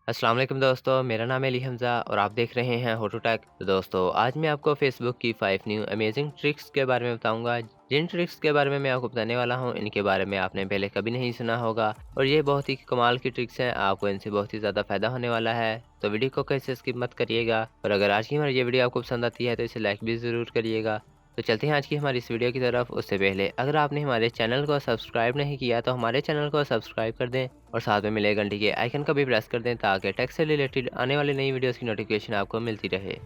अस्सलाम वालेकुम दोस्तों, मेरा नाम है अली हमज़ा और आप देख रहे हैं होटो टेक। तो दोस्तों आज मैं आपको फेसबुक की 5 न्यू अमेजिंग ट्रिक्स के बारे में बताऊंगा। जिन ट्रिक्स के बारे में मैं आपको बताने वाला हूं, इनके बारे में आपने पहले कभी नहीं सुना होगा और ये बहुत ही कमाल की ट्रिक्स हैं। आपको इनसे बहुत ही ज़्यादा फ़ायदा होने वाला है। तो वीडियो को कैसे स्किप मत करिएगा और अगर आज की हमारी ये वीडियो आपको पसंद आती है तो इसे लाइक भी ज़रूर करिएगा। तो चलते हैं आज की हमारी इस वीडियो की तरफ। उससे पहले अगर आपने हमारे चैनल को सब्सक्राइब नहीं किया तो हमारे चैनल को सब्सक्राइब कर दें और साथ में मिले घंटी के आइकन का भी प्रेस कर दें ताकि टेक से रिलेटेड आने वाली नई वीडियोस की नोटिफिकेशन आपको मिलती रहे।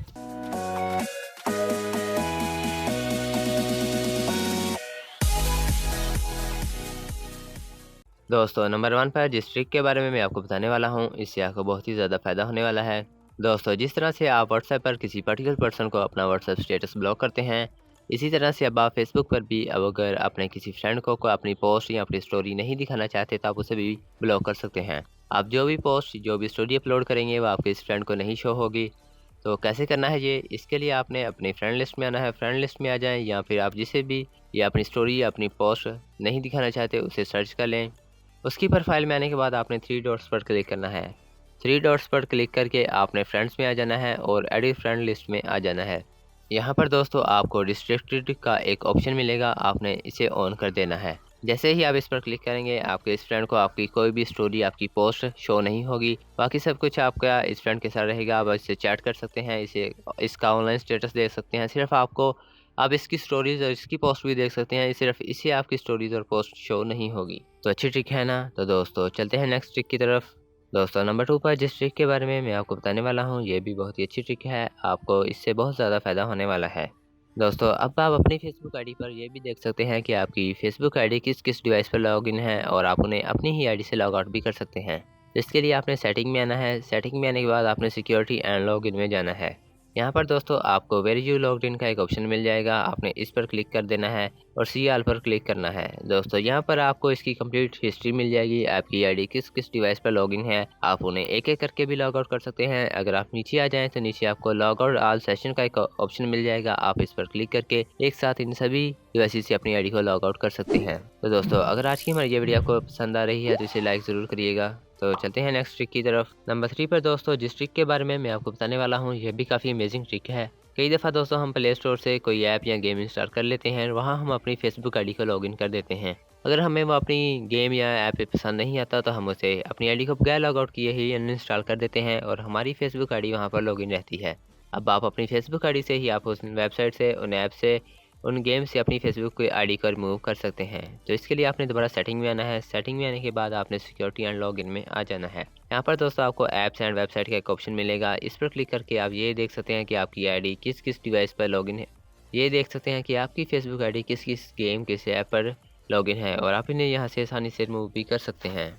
दोस्तों नंबर 1 पर जिस ट्रिक के बारे में मैं आपको बताने वाला हूं, इससे आपको बहुत ही ज़्यादा फ़ायदा होने वाला है। दोस्तों जिस तरह से आप व्हाट्सएप पर किसी पर्टिकुलर पर्सन को अपना व्हाट्सएप स्टेटस ब्लॉक करते हैं, इसी तरह से अब आप फेसबुक पर भी अब अगर अपने किसी फ्रेंड को अपनी पोस्ट या अपनी स्टोरी नहीं दिखाना चाहते तो आप उसे भी ब्लॉक कर सकते हैं। आप जो भी पोस्ट जो भी स्टोरी अपलोड करेंगे वो आपके इस फ्रेंड को नहीं शो होगी। तो कैसे करना है ये, इसके लिए आपने अपनी फ्रेंड लिस्ट में आना है। फ्रेंड लिस्ट में आ जाएं या फिर आप जिसे भी या अपनी स्टोरी या अपनी पोस्ट नहीं दिखाना चाहते उसे सर्च कर लें। उसकी प्रोफाइल में आने के बाद आपने 3 डॉट्स पर क्लिक करना है। 3 डॉट्स पर क्लिक करके आपने फ्रेंड्स में आ जाना है और एडिट फ्रेंड लिस्ट में आ जाना है। यहाँ पर दोस्तों आपको रिस्ट्रिक्टेड का एक ऑप्शन मिलेगा, आपने इसे ऑन कर देना है। जैसे ही आप इस पर क्लिक करेंगे आपके इस फ्रेंड को आपकी कोई भी स्टोरी आपकी पोस्ट शो नहीं होगी। बाकी सब कुछ आपका इस फ्रेंड के साथ रहेगा। आप इससे चैट कर सकते हैं, इसे इसका ऑनलाइन स्टेटस देख सकते हैं। सिर्फ आपको आप इसकी स्टोरीज़ और इसकी पोस्ट भी देख सकते हैं, सिर्फ इसे आपकी स्टोरीज़ और पोस्ट शो नहीं होगी। तो अच्छी ट्रिक है ना। तो दोस्तों चलते हैं नेक्स्ट ट्रिक की तरफ। दोस्तों नंबर 2 पर जिस ट्रिक के बारे में मैं आपको बताने वाला हूँ, ये भी बहुत ही अच्छी ट्रिक है। आपको इससे बहुत ज़्यादा फ़ायदा होने वाला है। दोस्तों अब आप अपनी फेसबुक आईडी पर ये भी देख सकते हैं कि आपकी फेसबुक आईडी किस किस डिवाइस पर लॉगिन है और आप उन्हें अपनी ही आईडी से लॉग आउट भी कर सकते हैं। इसके लिए आपने सेटिंग में आना है। सेटिंग में आने के बाद आपने सिक्योरिटी एंड लॉगिन में जाना है। यहाँ पर दोस्तों आपको वेरी यू लॉग्ड इन का एक ऑप्शन मिल जाएगा, आपने इस पर क्लिक कर देना है और सी ऑल पर क्लिक करना है। दोस्तों यहाँ पर आपको इसकी कंप्लीट हिस्ट्री मिल जाएगी, आपकी आईडी किस किस डिवाइस पर लॉगिन है। आप उन्हें एक एक करके भी लॉग आउट कर सकते हैं। अगर आप नीचे आ जाएं तो नीचे आपको लॉग आउट ऑल सेशन का एक ऑप्शन मिल जाएगा, आप इस पर क्लिक करके एक साथ इन सभी डिवाइसेस से अपनी आईडी को लॉग आउट कर सकते हैं। तो दोस्तों अगर आज की हमारी ये वीडियो आपको पसंद आ रही है तो इसे लाइक ज़रूर करिएगा। तो चलते हैं नेक्स्ट ट्रिक की तरफ। नंबर 3 पर दोस्तों जिस ट्रिक के बारे में मैं आपको बताने वाला हूँ, यह भी काफ़ी अमेजिंग ट्रिक है। कई दफ़ा दोस्तों हम प्ले स्टोर से कोई ऐप या गेम इंस्टॉल कर लेते हैं, वहाँ हम अपनी फेसबुक आईडी को लॉगिन कर देते हैं। अगर हमें वो अपनी गेम या ऐप पसंद नहीं आता तो हम उसे अपनी आईडी को बगैर लॉग आउट किए ही अनइंस्टॉल कर देते हैं और हमारी फेसबुक आईडी वहाँ पर लॉगिन रहती है। अब आप अपनी फेसबुक आईडी से ही आप उस वेबसाइट से, उन ऐप से, उन गेम से अपनी फेसबुक की आईडी को रिमूव कर सकते हैं। तो इसके लिए आपने दोबारा सेटिंग में आना है। सेटिंग में आने के बाद आपने सिक्योरिटी एंड लॉगिन में आ जाना है। यहाँ पर दोस्तों आपको ऐप्स एंड वेबसाइट का एक ऑप्शन मिलेगा, इस पर क्लिक करके आप ये देख सकते हैं कि आपकी आईडी किस किस डिवाइस पर लॉगिन है। ये देख सकते हैं कि आपकी फेसबुक आईडी किस किस गेम किस ऐप पर लॉगिन है और आप इन्हें यहाँ से आसानी से रिमूव भी कर सकते हैं।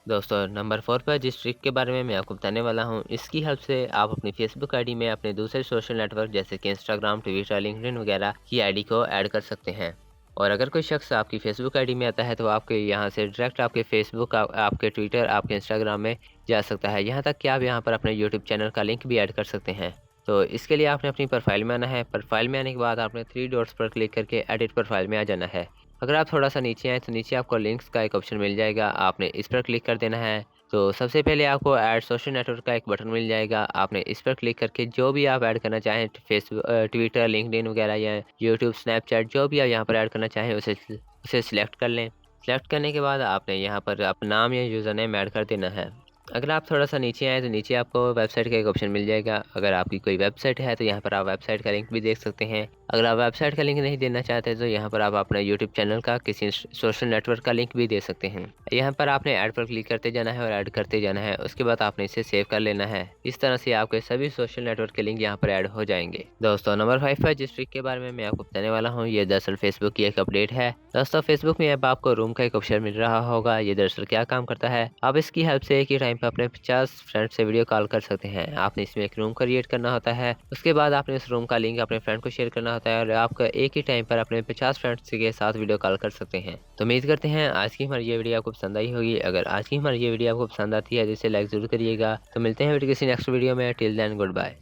दोस्तों नंबर 4 पर जिस ट्रिक के बारे में मैं आपको बताने वाला हूँ, इसकी हेल्प से आप अपनी फेसबुक आईडी में अपने दूसरे सोशल नेटवर्क जैसे कि इंस्टाग्राम, ट्विटर, लिंक्डइन वगैरह की आईडी को ऐड कर सकते हैं। और अगर कोई शख्स आपकी फेसबुक आईडी में आता है तो आपके यहाँ से डायरेक्ट आपके फेसबुक, आपके ट्विटर, आपके इंस्टाग्राम में जा सकता है। यहाँ तक कि आप यहाँ पर अपने यूट्यूब चैनल का लिंक भी ऐड कर सकते हैं। तो इसके लिए आपने अपनी प्रोफाइल में आना है। प्रोफाइल में आने के बाद आपने 3 डॉट्स पर क्लिक करके एडिट प्रोफाइल में आ जाना है। अगर आप थोड़ा सा नीचे आएँ तो नीचे आपको लिंक्स का एक ऑप्शन मिल जाएगा, आपने इस पर क्लिक कर देना है। तो सबसे पहले आपको ऐड सोशल नेटवर्क का एक बटन मिल जाएगा, आपने इस पर क्लिक करके जो भी आप ऐड करना चाहें, फेसबुक, ट्विटर, लिंक्डइन वगैरह या यूट्यूब, स्नैपचैट, जो भी आप यहाँ पर ऐड करना चाहें उसे सिलेक्ट कर लें। सिलेक्ट करने के बाद आपने यहाँ पर अपना नाम या यूज़र नेम ऐड कर देना है। अगर आप थोड़ा सा नीचे आएँ तो नीचे आपको वेबसाइट का एक ऑप्शन मिल जाएगा। अगर आपकी कोई वेबसाइट है तो यहाँ पर आप वेबसाइट का लिंक भी देख सकते हैं। अगर आप वेबसाइट का लिंक नहीं देना चाहते तो यहाँ पर आप अपना यूट्यूब चैनल का किसी सोशल नेटवर्क का लिंक भी दे सकते हैं। यहाँ पर आपने ऐड पर क्लिक करते जाना है और ऐड करते जाना है। उसके बाद आपने इसे सेव कर लेना है। इस तरह से आपके सभी सोशल नेटवर्क के लिंक यहाँ पर ऐड हो जाएंगे। दोस्तों नंबर 5 पर जिस ट्रिक के बारे में मैं आपको बताने वाला हूँ, ये दरअसल फेसबुक की एक अपडेट है। दोस्तों फेसबुक में अब आपको रूम का एक ऑप्शन मिल रहा होगा। ये दरअसल क्या काम करता है, आप इसकी हेल्प से एक ही टाइम पर अपने 50 फ्रेंड से वीडियो कॉल कर सकते हैं। आपने इसमें एक रूम क्रिएट करना होता है, उसके बाद आपने उस रूम का लिंक अपने फ्रेंड को शेयर करना होता है और आपका एक ही टाइम पर अपने 50 फ्रेंड्स के साथ वीडियो कॉल कर सकते हैं। तो उम्मीद करते हैं आज की हमारी ये वीडियो आपको पसंद आई होगी। अगर आज की हमारी ये वीडियो आपको पसंद आती है तो इसे लाइक जरूर करिएगा। तो मिलते हैं फिर किसी नेक्स्ट वीडियो में। Till then good bye.